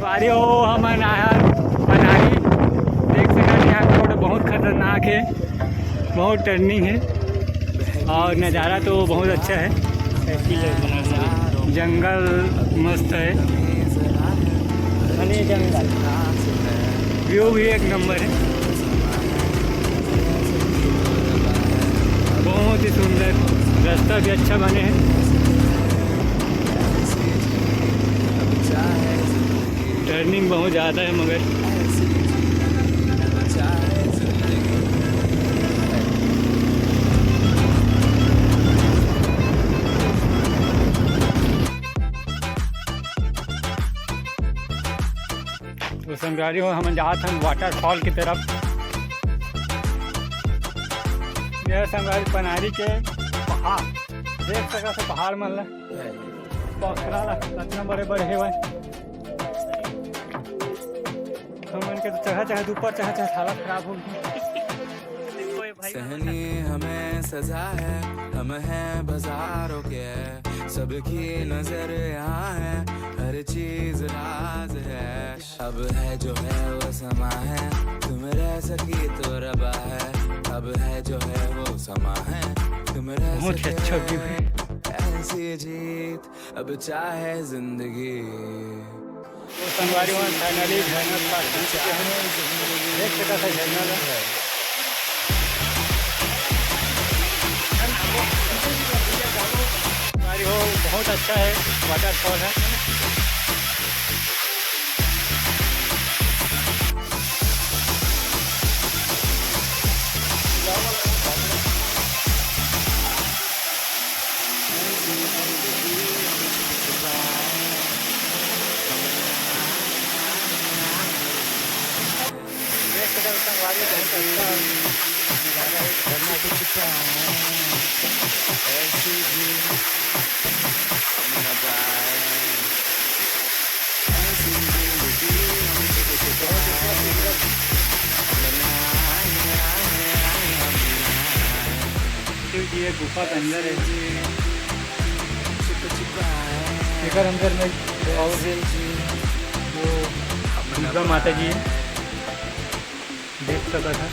बारी हो हम पनारी देख सकते यहाँ का रोड बहुत खतरनाक है, बहुत टर्निंग है और नज़ारा तो बहुत अच्छा है। जंगल मस्त है, जंगल व्यू भी एक नंबर है, बहुत ही सुंदर। रास्ता भी अच्छा बने हैं। टर्निंग बहुत ज़्यादा है मगर तो संगवारी हो हम जाते हैं वाटरफॉल की तरफ। यह संगवारी पनारी के पहाड़ देख सका से पहाड़ मन इतना बड़े बड़े है हमन के तो चढ़ा ऊपर चढ़ा हालत खराब हो गई। सहनी हमें सजा है, हम हैं बाजारों के, सबकी नजर यहाँ है, हर चीज राज है। अब है जो है वो समा है, तुम रह सकी तो रबा है। अब है जो है वो समा है, तुम रह बहुत अच्छा व्यू है। ऐसी जीत अब चाहे जिंदगी। तो संगवारी में फाइनली झरना देख सका था झरना हो बहुत अच्छा है, वाटरफॉल है। ये गुफा के अंदर है, एक अंदर में और वो दुर्गा माता जी है, देख सका था।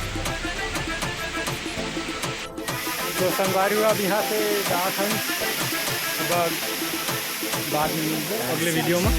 तो संगवारी अब यहाँ से जात हैं, बाद में मिलते अगले वीडियो में।